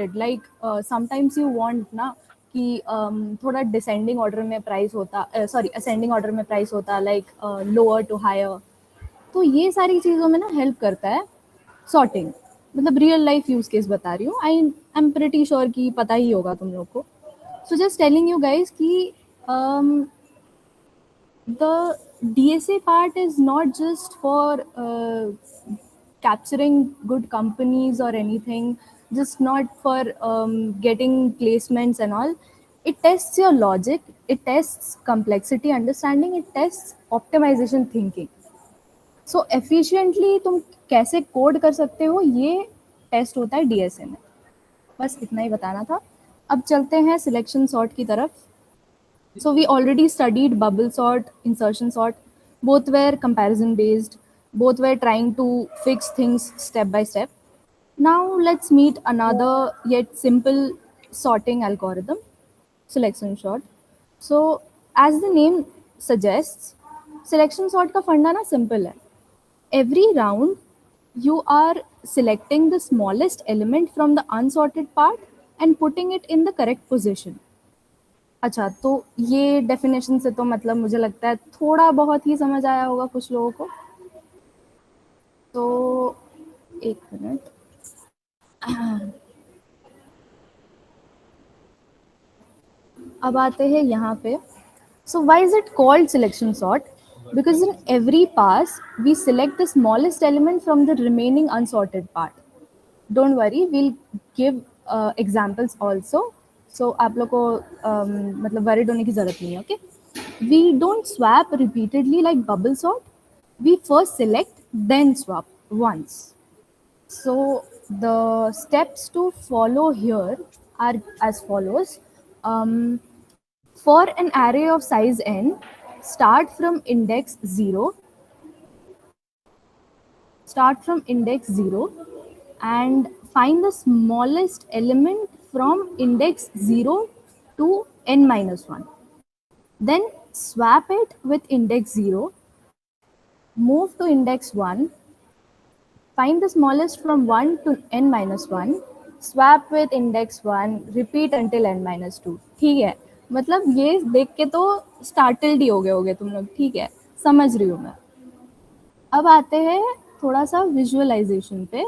sorted. Like sometimes you want ना कि थोड़ा डिसेंडिंग ऑर्डर में प्राइस होता, सॉरी असेंडिंग ऑर्डर में प्राइस होता, लाइक लोअर टू हायर. तो ये सारी चीज़ों में ना हेल्प करता है सॉर्टिंग. मतलब रियल लाइफ यूज केस बता रही हूँ. आई एम प्रिटी श्योर कि पता ही होगा तुम लोग को. So just telling you guys कि the DSA part is not just for capturing good companies or anything, just not for getting placements and all. It tests your logic, it tests complexity understanding, it tests optimization thinking. So efficiently तुम कैसे code कर सकते हो, ये test होता है DSA में. बस इतना ही बताना था. अब चलते हैं सिलेक्शन सॉर्ट की तरफ. So we already studied bubble sort, insertion sort. Both were comparison based. Both were trying to fix things step by step. Now let's meet another yet simple sorting algorithm, selection sort. So as the name suggests, selection sort का फंडा ना simple है. Every round you are selecting the smallest element from the unsorted part and putting it in the correct position. अच्छा, तो ये definition से तो मतलब मुझे लगता है थोड़ा बहुत ही समझ आया होगा कुछ लोगों को. तो एक मिनट. अब आते हैं यहाँ पे. So why is it called selection sort? Because in every pass we select the smallest element from the remaining unsorted part. Don't worry, we'll give examples also. So आप लोग को मतलब worried होने की ज़रूरत नहीं है. Okay, we don't swap repeatedly like bubble sort. We first select, then swap once. So the steps to follow here are as follows. For an array of size n, start from index 0 and find the smallest element from index 0 to n minus 1. Then swap it with index 0, move to index 1, find the smallest from 1 to n minus 1, swap with index 1, repeat until n minus 2. ठीक है, मतलब ये देख के तो startled ही हो गए होगे तुम लोग. ठीक है, समझ रही हूँ मैं. अब आते हैं थोड़ा सा विजुअलाइजेशन पे.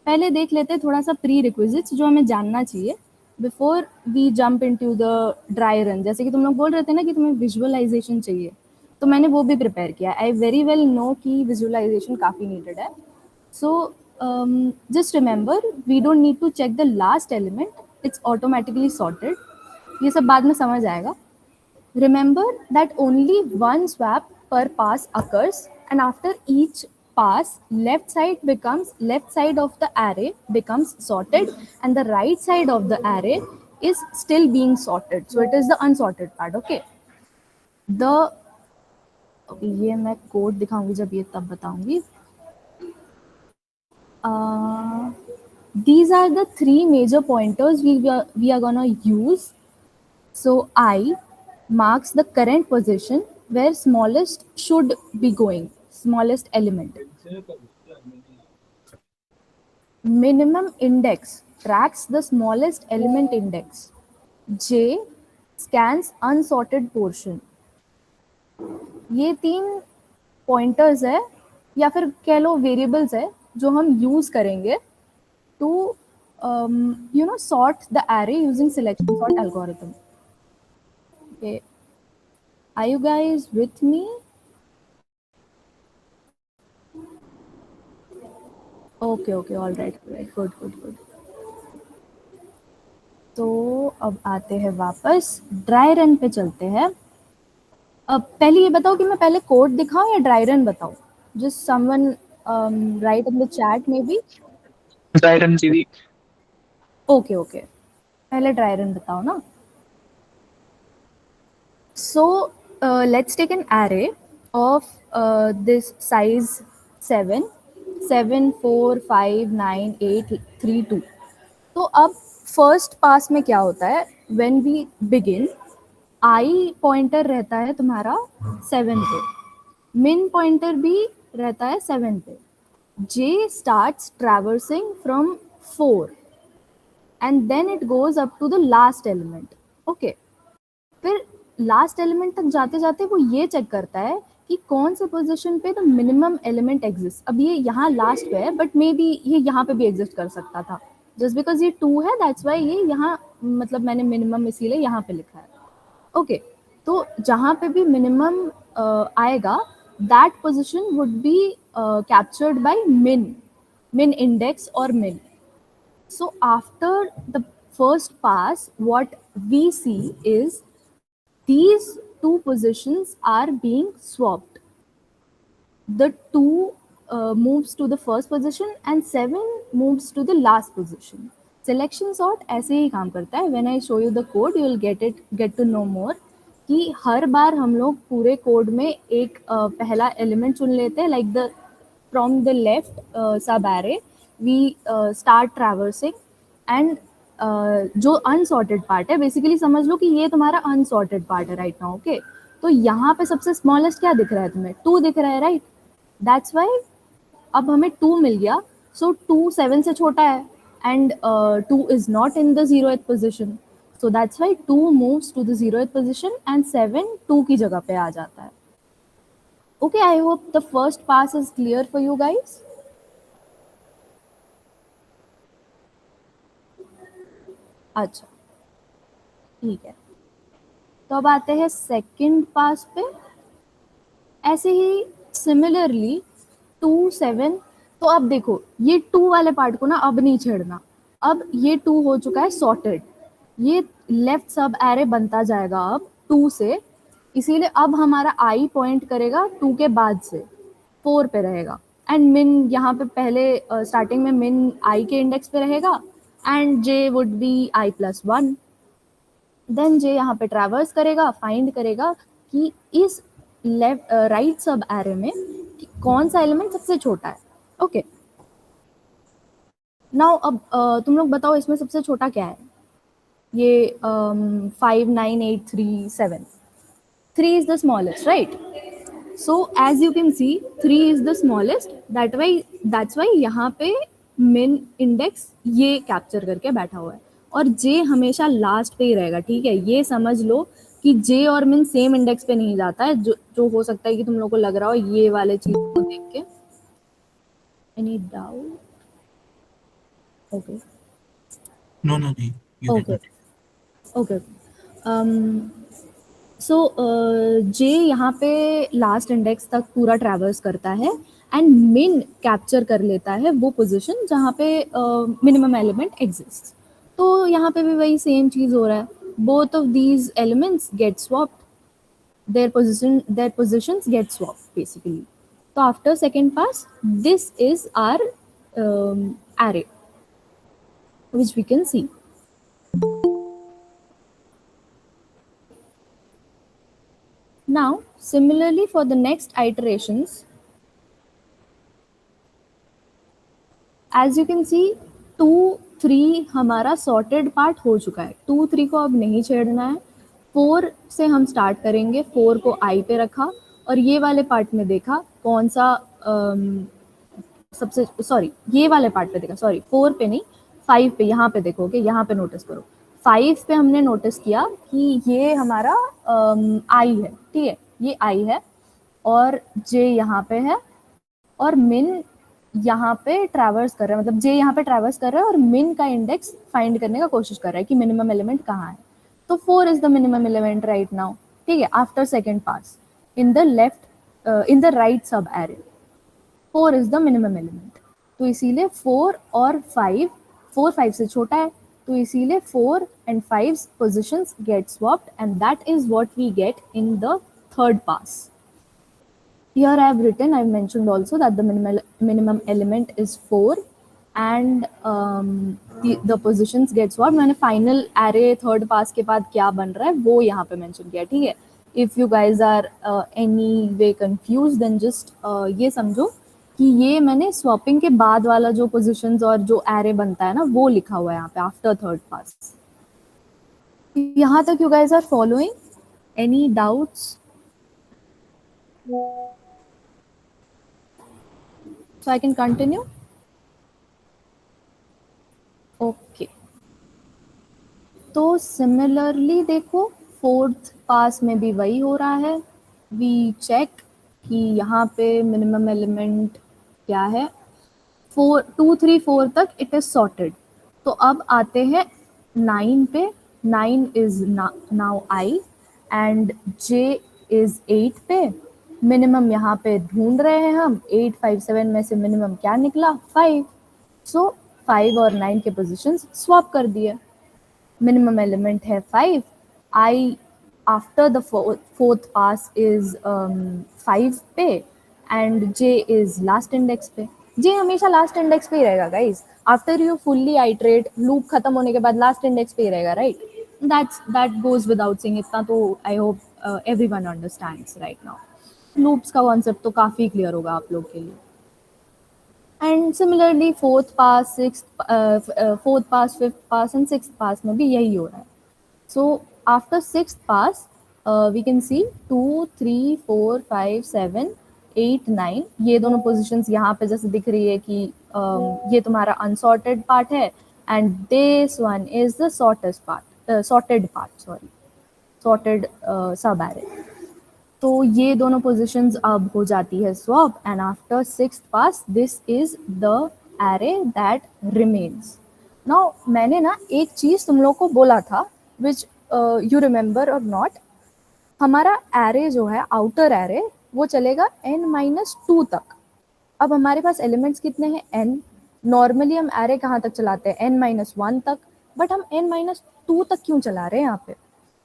पहले देख लेते हैं थोड़ा सा प्री रिक्विजिट्स जो हमें जानना चाहिए before we jump into the dry run. जैसे कि तुम लोग बोल रहे थे ना कि तुम्हें विजुअलाइजेशन चाहिए, तो मैंने वो भी प्रिपेयर किया. आई वेरी वेल नो कि विजुअलाइजेशन काफ़ी नीडेड है. So just remember, we don't need to check the last element, it's automatically sorted. ये सब बाद में समझ आएगा. Remember that only one swap per pass occurs, and after each pass, left side of the array becomes sorted, and the right side of the array is still being sorted. So it is the unsorted part. Okay. ये मैं code दिखाऊंगी जब ये तब बताऊंगी. These are the three major pointers we are gonna use. So I marks the current position where smallest should be going, smallest element. Minimum index tracks the smallest element index. J scans unsorted portion. ये 3 pointers है या फिर कह लो variables है जो हम use करेंगे to sort the array using selection sort algorithm. Okay. Are you guys with me? Okay, all right, good. तो अब आते हैं वापस ड्राई रन पे चलते हैं. अब पहले ये बताओ कि मैं पहले कोड दिखाऊं या ड्राई रन बताऊं? Just someone right in the chat may be. Dry run दीदी. ओके, पहले ड्राई रन बताओ ना. So let's take an array of this size 7, 4, 5, 9, 8, 3, 2. तो अब फर्स्ट पास में क्या होता है? When we begin, I pointer रहता है तुम्हारा 7 पे, मिन पॉइंटर भी रहता है 7 पे. J starts traversing from 4 and then it goes up to the last element. Okay, फिर लास्ट एलिमेंट तक जाते जाते वो ये चेक करता है कि कौन से पोजीशन पे द मिनिमम एलिमेंट एग्जिस्ट. अब ये यहाँ लास्ट पे है बट मे बी ये यहाँ पे भी एग्जिस्ट कर सकता था. जस्ट बिकॉज ये 2 है दैट्स वाई ये यहाँ मतलब मैंने मिनिमम इसीलिए यहाँ पे लिखा है. ओके, तो जहाँ पे भी मिनिमम आएगा that position would be captured by min index or min. So after the first pass, what we see is these two positions are being swapped. The 2 moves to the first position and 7 moves to the last position. Selection sort ऐसे ही काम करता है. When I show you the code, you will get to know more कि हर बार हम लोग पूरे code में एक पहला एलिमेंट चुन लेते हैं. Like the from the left sub array we start traversing and जो अनसॉर्टेड पार्ट है बेसिकली समझ लो कि ये तुम्हारा अनसॉर्टेड पार्ट है राइट नाउ. ओके, तो यहाँ पे सबसे स्मॉलेस्ट क्या दिख रहा है तुम्हें? 2 दिख रहा है राइट. दैट्स वाई अब हमें 2 मिल गया. सो 2 7 से छोटा है and 2 is not in the 0th position. So that's why 2 moves to the 0th position and 7 2 की जगह पे आ जाता है. Okay, I hope the first pass is clear for you guys. अच्छा, ठीक है. तो अब आते हैं सेकंड पास पे. ऐसे ही सिमिलरली 2 7. तो अब देखो ये 2 वाले पार्ट को ना अब नहीं छेड़ना. अब ये 2 हो चुका है सॉर्टेड. ये लेफ्ट सब एरे बनता जाएगा अब 2 से. इसीलिए अब हमारा आई पॉइंट करेगा 2 के बाद से 4 पे रहेगा. एंड मिन यहाँ पे पहले स्टार्टिंग में मिन आई के इंडेक्स पे रहेगा and j would be i plus 1. Then j यहाँ पे ट्रैवर्स करेगा, फाइंड करेगा कि इस लेफ्ट राइट सब एरे में कौन सा एलिमेंट सबसे छोटा है. ओके, नाउ अब तुम लोग बताओ इसमें सबसे छोटा क्या है? ये 5 9 8 3 7. 3 is the smallest, right? So as you can see 3 is the smallest. That's why यहाँ पे min index ये कैप्चर करके बैठा हुआ है और j हमेशा लास्ट पे ही रहेगा. ठीक है, ये समझ लो कि j और min सेम इंडेक्स पे नहीं जाता है. जो हो सकता है कि तुम लोग को लग रहा हो ये वाले चीज को देख के. Any doubt? Okay. No, नहीं. Okay. Okay. सो जे यहाँ पे लास्ट इंडेक्स तक पूरा ट्रैवर्स करता है एंड मिन कैप्चर कर लेता है वो पोजीशन जहाँ पे मिनिमम एलिमेंट एग्जिस्ट. तो यहाँ पे भी वही सेम चीज़ हो रहा है. Both of these elements get swapped. their positions get swapped basically. So after second pass, this is our array which we can see. Now similarly for the next iterations, as you can see 2 3 हमारा sorted part हो चुका है. 2 3 को अब नहीं छेड़ना है. 4 से हम स्टार्ट करेंगे. 4 को आई पे रखा और ये वाले पार्ट में देखा कौन सा सबसे सॉरी ये वाले पार्ट पे देखा. सॉरी 4 पे नहीं 5 पे. यहाँ पे देखोगे, यहाँ पे नोटिस करो 5 पे हमने नोटिस किया कि ये हमारा आई है. ठीक है, ये आई है और जे यहाँ पे है और मिन यहाँ पे ट्रैवर्स कर रहा है. मतलब जे यहाँ पे ट्रैवर्स कर रहा है और मिन का इंडेक्स फाइंड करने का कोशिश कर रहा है कि मिनिमम एलिमेंट कहाँ है. तो 4 is the minimum element right now. ठीक है, after second pass in the right sub array 4 is the minimum element. तो इसीलिए 4 और 4 5 से छोटा है. तो इसीलिए 4 and 5 positions get swapped and that is what we get in the third pass. Here I have written, I have mentioned also that the minimum element is 4 and the positions get swapped. मैंने final array third pass के बाद क्या बन रहा है वो यहाँ पे mention किया. ठीक है, if you guys are any way confused then just ये समझो कि ये मैंने swapping के बाद वाला जो positions और जो array बनता है ना वो लिखा हुआ है यहाँ पे after third pass. यहाँ तक you guys are following? Any doubts? So I can continue? Okay. तो सिमिलरली देखो फोर्थ पास में भी वही हो रहा है. वी चेक कि यहाँ पे मिनिमम एलिमेंट क्या है. 4 2 3 4 तक इट इज सॉर्टेड. तो अब आते हैं 9 पे. 9 is now I and J is 8 पे. मिनिमम यहाँ पे ढूंढ रहे हैं हम. 8 5 7 में से मिनिमम क्या निकला? 5. सो 5 और 9 के पोजिशन स्वैप कर दिए. minimum element है 5. I after the fourth pass is 5 पे and J is last index पे. J हमेशा last index पे ही रहेगा guys. After you fully iterate, loop खत्म होने के बाद last index पे ही रहेगा, right? That goes without saying. इतना तो I hope everyone understands right now. Loops का concept तो काफी clear होगा आप लोग के लिए. And similarly fourth pass, fifth pass and sixth pass में भी यही हो रहा है. So after sixth pass we can see 2 3 4 5 7 8 9. ये दोनों पोजिशंस यहाँ पे जैसे दिख रही है कि ये तुम्हारा अनसॉर्टेड पार्ट है and this one is the sorted सब एरे. तो ये दोनों पोजीशंस अब हो जाती है swap and after sixth pass this is the array that remains. Now मैंने ना एक चीज तुम लोग को बोला था विच यू रिमेंबर और नॉट. हमारा एरे जो है आउटर एरे वो चलेगा n-2 तक. अब हमारे पास एलिमेंट्स कितने हैं? n. नॉर्मली हम एरे कहाँ तक चलाते हैं? n-1 तक. बट हम n-2 तक क्यों चला रहे हैं यहाँ पे?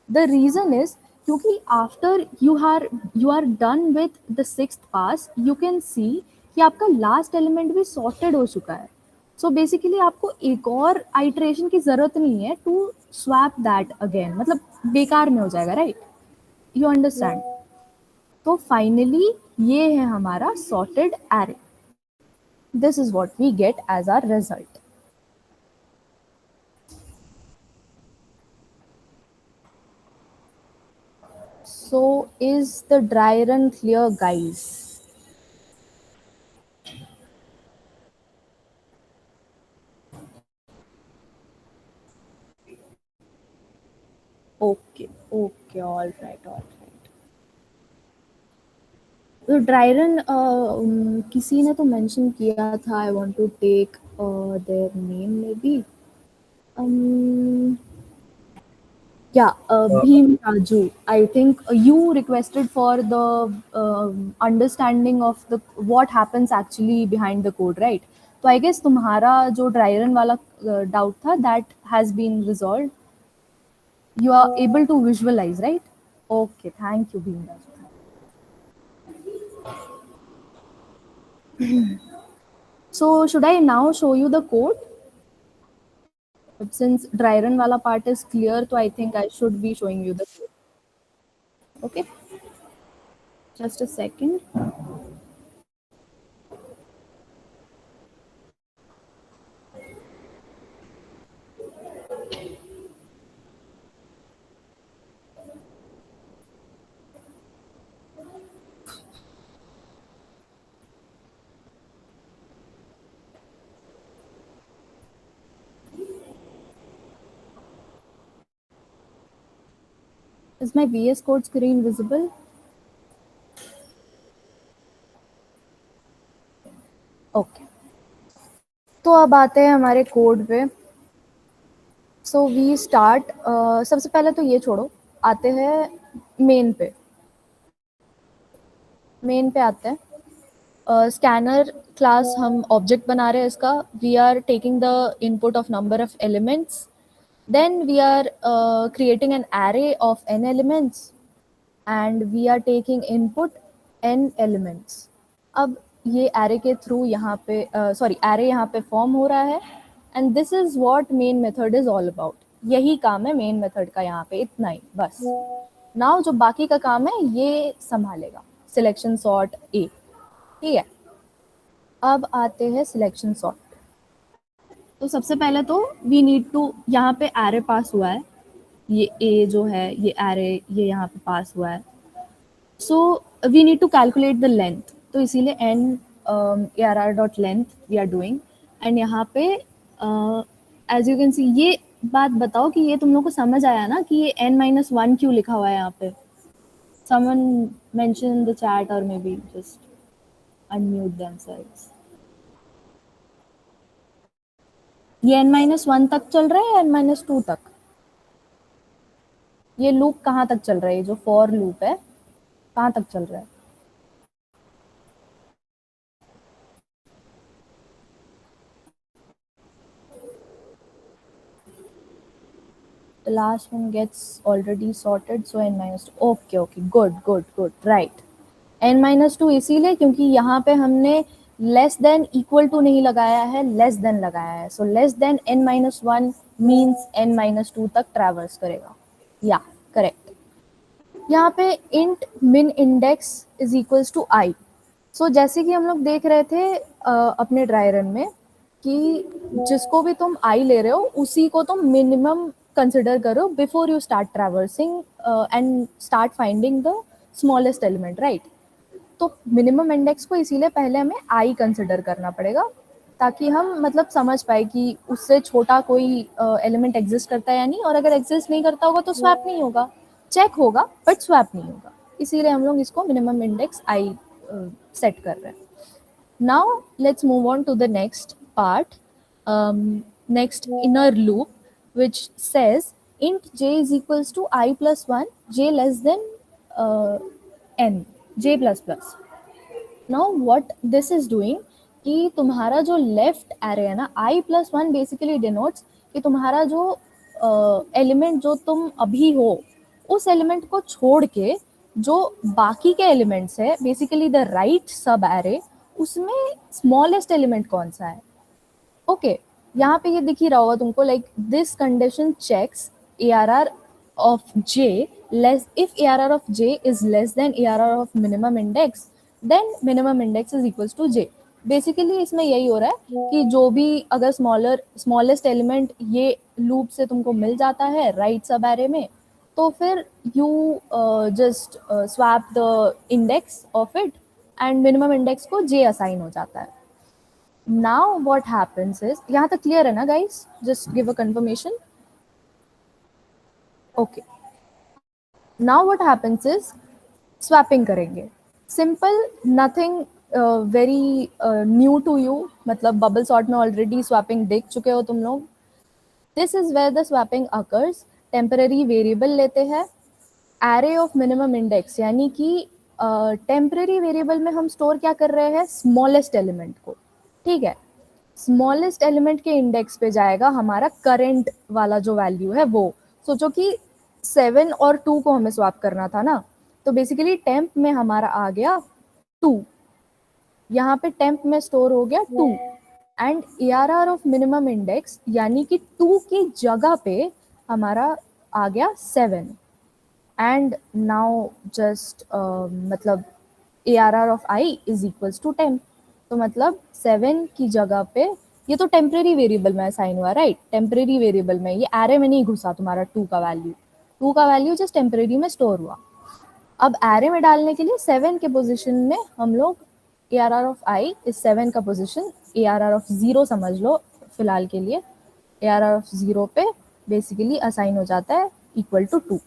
द रीजन इज क्योंकि after you are done with the sixth pass you can see कि आपका लास्ट एलिमेंट भी सॉर्टेड हो चुका है. सो बेसिकली आपको एक और आइट्रेशन की जरूरत नहीं है टू स्वैप दैट अगेन. मतलब बेकार में हो जाएगा, राइट? You understand? तो फाइनली ये है हमारा sorted array. This is what we get as our result. So is the dry run clear, guys? Okay, all right. तो ड्राई रन किसी ने तो मेंशन किया था. I want to take their name maybe. Bhim Raju. I think you requested for the understanding of the what happens actually behind the code, right? तो I guess तुम्हारा जो dry run वाला doubt था that has been resolved. You are able to visualize, right? Okay, thank you, Bhim Raju. So should I now show you the code? But since dry run wala part is clear, so I think I should be showing you the code. Okay, just a second. Is my VS Code screen visible? Okay. तो अब आते हैं हमारे code पे. So we start. सबसे पहले तो ये छोड़ो, आते हैं मेन पे. आते हैं. स्कैनर क्लास हम ऑब्जेक्ट बना रहे हैं इसका. We are taking the input of number of elements. Then we are creating an array of n elements and we are taking input n elements. अब ये array के through यहाँ पे array यहाँ पे form हो रहा है and this is what main method is all about. यही काम है main method का यहाँ पे, इतना ही बस. Now जो बाकी का काम है ये संभालेगा selection sort A. ठीक है, अब आते हैं selection sort. तो सबसे पहले तो वी नीड टू, यहाँ पे एरे पास हुआ है, ये ए जो है ये एरे ये यहाँ पे पास हुआ है. So we need to calculate the length. तो इसीलिए n ARR dot length we are doing. And यहाँ पे एज यू कैन सी ये बात बताओ कि ये तुम लोग को समझ आया ना कि ये n-1 क्यों लिखा हुआ है यहाँ पे? Someone mention in the chat or maybe just unmute themselves. ये n-1 तक चल रहा है या n-2 तक? ये लूप कहाँ तक चल रहा है? ये जो फॉर लूप है कहाँ तक चल रहा है? The last one gets already sorted, so n-2. Okay, good, right. n-2 इसीलिए क्योंकि यहाँ पे हमने लेस देन इक्वल टू नहीं लगाया है, लेस देन लगाया है. So less than n-1 means n-2 तक ट्रैवर्स करेगा. या करेक्ट. यहाँ पे इंट मिन इंडेक्स इज इक्वल्स टू आई. सो जैसे कि हम लोग देख रहे थे अपने ड्राई रन में कि जिसको भी तुम आई ले रहे हो उसी को तुम मिनिमम कंसिडर करो before you start traversing and start finding the smallest element, right. तो मिनिमम इंडेक्स को इसीलिए पहले हमें आई कंसिडर करना पड़ेगा ताकि हम मतलब समझ पाए कि उससे छोटा कोई एलिमेंट एग्जिस्ट करता है या नहीं, और अगर एग्जिस्ट नहीं करता होगा तो स्वैप नहीं होगा, चेक होगा बट स्वैप नहीं होगा. इसीलिए हम लोग इसको मिनिमम इंडेक्स आई सेट कर रहे हैं. Now let's move on to the next part, next inner loop which says int j is equals to I plus 1, j less than n, j plus plus. Now what this is doing कि तुम्हारा जो left array है ना, I plus 1 basically denotes कि तुम्हारा जो element जो तुम अभी हो उस एलिमेंट को छोड़ के जो बाकी के एलिमेंट्स है basically the right sub array, उसमें स्मॉलेस्ट एलिमेंट कौन सा है. ओके यहाँ पे ये दिख ही रहा होगा तुमको, like this condition checks ARR of j less if ARR of j is less than ARR of minimum index, then minimum index is equals to j. Basically इसमें यही हो रहा है कि जो भी अगर स्मॉलेस्ट एलिमेंट ये लूप से तुमको मिल जाता है राइट सब एरे में, तो फिर you just swap the index of it and minimum index को j असाइन हो जाता है. Now what happens is, यहाँ तक क्लियर है ना guys? Just give a confirmation. Okay. Now what happens is swapping करेंगे. Simple, nothing very new to you. मतलब बबल सॉर्ट में ऑलरेडी स्वैपिंग देख चुके हो तुम लोग. This is where the swapping occurs. Temporary variable लेते हैं, एरे ऑफ मिनिमम इंडेक्स, यानी कि टेम्पररी वेरिएबल में हम स्टोर क्या कर रहे हैं, स्मॉलेस्ट एलिमेंट को. ठीक है, स्मॉलेस्ट एलिमेंट के इंडेक्स पे जाएगा हमारा करंट वाला जो वैल्यू है वो. सोचो कि 7 और 2 को हमें स्वैप करना था ना, तो बेसिकली टेम्प में हमारा आ गया 2, यहाँ पे टेम्प में स्टोर हो गया 2 and ARR of minimum index यानी कि 2 की जगह पे हमारा आ गया 7. एंड नाउ जस्ट मतलब ARR of I is equals to temp. तो मतलब 7 की जगह पे, ये तो टेम्परेरी वेरिएबल में असाइन हुआ, राइट. टेम्परेरी वेरिएबल में, ये एरे में नहीं घुसा तुम्हारा 2 का वैल्यू. 2 का वैल्यू जस्ट टेम्परेरी में स्टोर हुआ. अब एरे में डालने के लिए 7 के पोजीशन में हम लोग ARR ऑफ I इस 7 का पोजीशन ARR ऑफ 0 समझ लो फिलहाल के लिए. ARR ऑफ 0 पे बेसिकली असाइन हो जाता है equal to 2.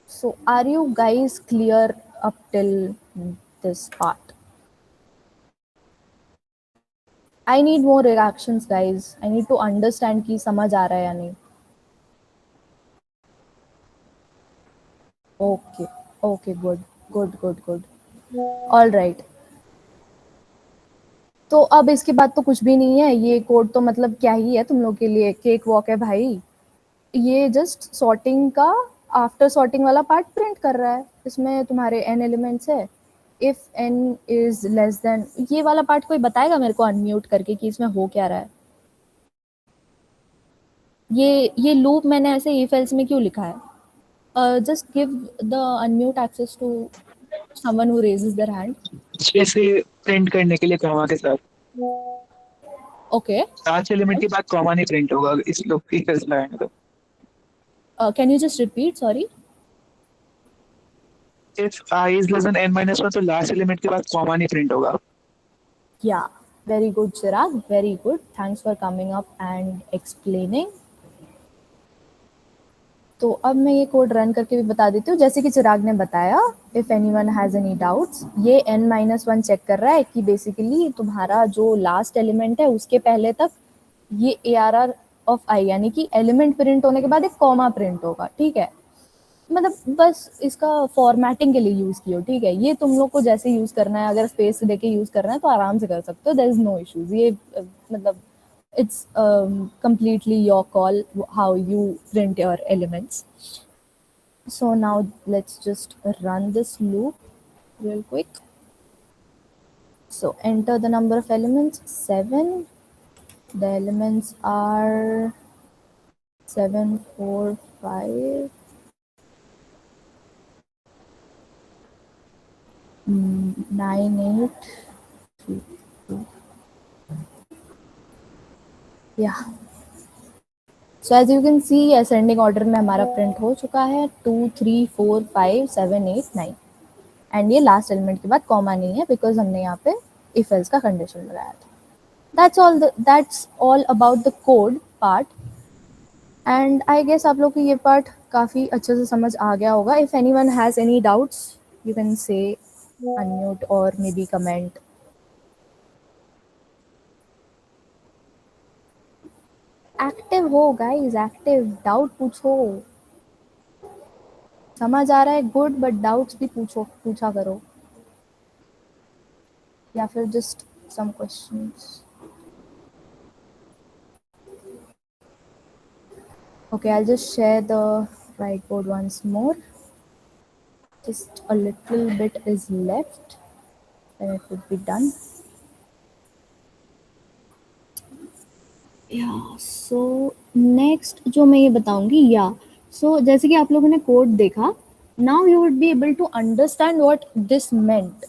So are you guys clear up till this part? I need more reactions guys. I need to understand कि समझ आ रहा है या नहीं. Okay, good. All right. तो अब इसके बाद तो कुछ भी नहीं है. ये कोड तो मतलब क्या ही है तुम लोग के लिए, केक वॉक है भाई. ये जस्ट सॉर्टिंग का आफ्टर सॉर्टिंग वाला पार्ट प्रिंट कर रहा है. इसमें तुम्हारे n एलिमेंट्स है. If n is less than, ये वाला पार्ट कोई बताएगा मेरे को अनम्यूट करके कि इसमें हो क्या रहा है. ये लूप मैंने ऐसे if else में क्यों लिखा है? Just give the unmute access to someone who raises their hand. जैसे प्रिंट करने के लिए कॉमा के साथ. ओके, लास्ट एलिमेंट के बाद कॉमा नहीं प्रिंट होगा इस लूप की केस लगाएंगे तो. Can you just repeat, sorry. If I is less than n-1 तो लास्ट एलिमेंट के बाद कॉमा नहीं प्रिंट होगा. या Very good, Chirag. Very good. Thanks for coming up and explaining. तो अब मैं ये कोड रन करके भी बता देती हूँ, जैसे कि चिराग ने बताया, if anyone has any doubts, ये n-1 चेक कर रहा है कि बेसिकली तुम्हारा जो लास्ट एलिमेंट है उसके पहले तक ये ARR ऑफ आई, यानी कि एलिमेंट प्रिंट होने के बाद एक कॉमा प्रिंट होगा, ठीक है। मतलब बस इसका फॉर्मेटिंग के लिए यूज किया, ठीक है। ये तुम लोग को जैसे यूज करना है, अगर स्पेस देके यूज करना है तो आराम से कर सकते हो, देयर इज नो इश्यूज। ये मतलब it's completely your call how you print your elements. So now let's just run this loop real quick. So enter the number of elements, 7. The elements are 7, 4, 5, 9, 8, 3, 2. Yeah. So as you can see, ascending order में हमारा print हो चुका है 2, 3, 4, 5, 7, 8, 9 and ये last element के बाद comma नहीं है बिकॉज हमने यहाँ पे इफ एल्स का कंडीशन लगाया था। that's all about the code part, and I guess आप लोग को ये पार्ट काफ़ी अच्छे से समझ आ गया होगा। if anyone has any doubts you can say unmute or maybe comment. Active हो गाइस, एक्टिव, डाउट पूछो। समझ आ रहा है गुड, बट डाउट्स भी पूछा करो, या फिर just some questions. Okay, I'll just share the whiteboard once more. Just a little bit is left and it would be done. Yeah, so next जो मैं ये बताऊंगी, so जैसे कि आप लोगों ने कोड देखा, now you would be able to understand what this meant.